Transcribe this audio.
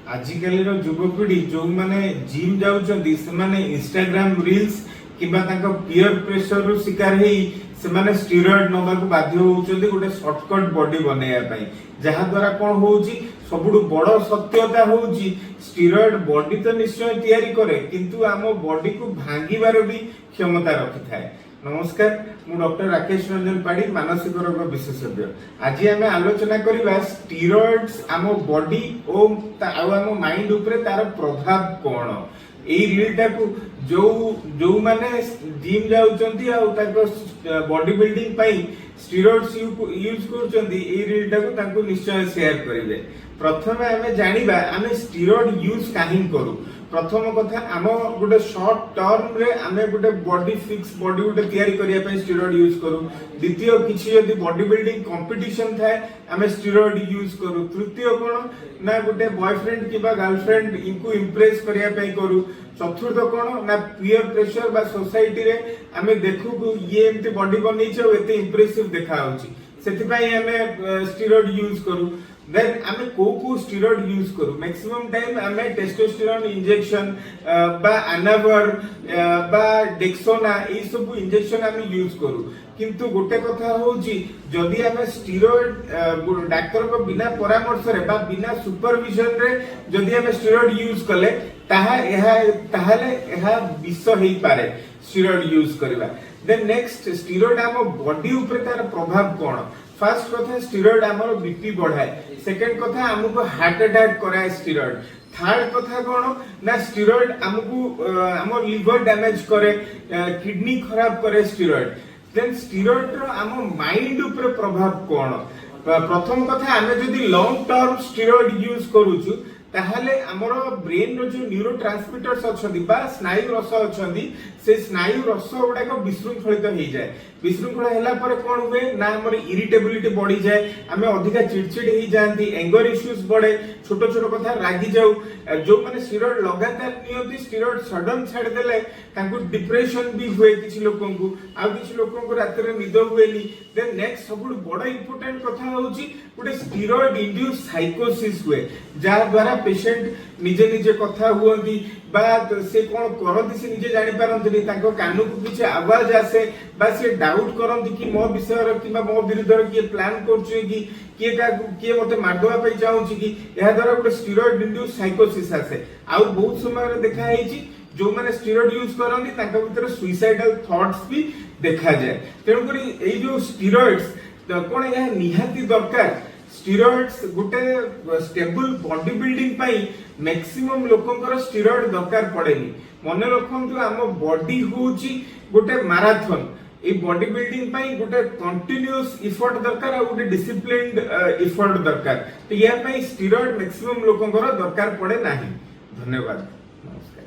आजिकल युवपीढ़ी जो मैंने जिम जाउछंती से माने इंस्टाग्राम रील्स किबा तांका पीयर प्रेशर रु शिकार हेई से माने स्टेरॉइड नबा को बाध्य होउछंती गोटे शॉर्टकट बॉडी बनाया पई जहा द्वारा कोन होउची सबुडु बड़ सत्यता होउची स्टेरॉइड बॉडी तो निश्चय तैयारी करे किंतु आम बॉडी को भांगीबार भी क्षमता रखि थाए। नमस्कार मु डॉक्टर राकेश रंजन पाड़ी मानसिक रोग विशेषज्ञ। आज आम आलोचना करबा स्टेरॉइड्स आम बॉडी और आम माइंड उपरे तार प्रभाव कौन एई रीलटा को जो जो माने जिम जाउचंती आ ताको बॉडी बिल्डिंग पई स्टेरॉइड्स यूज करचंती एई रीलटा को ताको निश्चय शेयर करिवे। प्रथमे आमे जानिबा आमे स्टेरॉइड यूज काहे करू। प्रथम कथा आम गोटे शॉर्ट टर्म रे आमे गोटे बॉडी फिक्स बॉडी गोटे तैयारी करिया पे स्टेरॉइड यूज करू। द्वितीय किछि यदि बॉडी बिल्डिंग कंपटीशन थाए आमे स्टेरॉइड यूज करू। तृतीय कोन ना गोटे बॉयफ्रेंड किबा गर्लफ्रेंड इनको इंप्रेस करिया पे करू। चतुर्थ कोन ना पीयर प्रेशर बा सोसाइटी रे आमे देखु ये एमती बॉडी बनै छै एते इंप्रेसिव देखा होछि सेति पई आमे स्टेरॉइड यूज करू। देन आमे को स्टेरॉइड यूज करू मैक्सिमम टाइम आमे टेस्टोस्टेरोन इंजेक्शन बा अनावर बा डेक्सोना ए सब इंजेक्शन आमे यूज करू। किंतु गोटे कथा होउची जदि आमे स्टेरॉइड डाक्टर को बिना परामर्श रे बा बिना सुपरविजन रे जदि आमे स्टेरॉइड यूज कले ताहाले एहा विष हेई पारे स्टेरॉइड यूज करबा। देन नेक्स्ट स्टेरॉइड आम बॉडी ऊपर तार प्रभाव कोन। फर्स्ट कथा स्टेरॉइड आमर बीपी बढ़ाए। सेकंड कथा हमको हार्ट अटैक कराए स्टेरॉइड। थर्ड कथा कोन ना स्टेरॉइड हमको हमर लिवर डैमेज करे किडनी खराब करे स्टेरॉइड। देन स्टेरॉइड रो आम माइंड ऊपर प्रभाव कोन। प्रथम कथा आमे जदि लॉन्ग टर्म स्टेरॉइड यूज करूछु ताहले हमर ब्रेन रो जो न्यूरोट्रांसमिटर्स अछंदी बा स्नायु रस अछंदी से स्नायु रस गुडा को विशृंखलित हो जाए। विशृंखल होला पर कोन हुए ना हमर इरिटेबिलिटी बढ़ी जाए हमें अधिका चिड़चिड़ हो जाती एंगर इश्यूज बढ़े छोट छोट कथा रागी जाऊ। जो माने स्टेरॉइड लगातार नियंती स्टेरॉइड सडन छाड़ देले तांको डिप्रेशन भी हुए किछि लोकन को आ किछि लोकन को रात रे निद हुएनी। देन नेक्स्ट सबुड बड़ इंपोर्टेंट कथा होउची गोटे स्टेरॉइड इंड्यूस साइकोसिस हुए जा द्वारा पेशेंट निजे निजे कथा हुअंती बा से कोन करंती से निजे जानि पारंती तांको कानु को किछि आवाज आसे बा से डाउट करंती कि मो विषय र किबा मो विरुद्ध र के प्लान करछु कि के मते मारदवा पे चाहूची कि एहा द्वारा गोटे स्टेरॉइड इंड्यूस साइकोसिस आसे। आ बहुत समय रे देखा हेची जो माने स्टेरॉइड यूज करंती तांका भीतर सुइसाइडल थॉट्स भी देखा जाए। तेणु करी एई जो स्टेरॉइड्स कोन या निहाती दरकार स्टेरॉइड्स गोटे स्टेबल बॉडी बिल्डिंग पाई मैक्सिमम लोकंकर स्टेरॉइड दरकार पड़ेनी। मन रखंतु आम बॉडी होची गोटे मैराथन ए बॉडी बिल्डिंग पाई गोटे कंटीन्यूअस एफर्ट दरकार आ गोटे डिसिप्लिन्ड एफर्ट दरकार। तो या पाई स्टेरॉइड मैक्सिमम लोकंकर दरकार पड़े नाही। धन्यवाद। नमस्कार।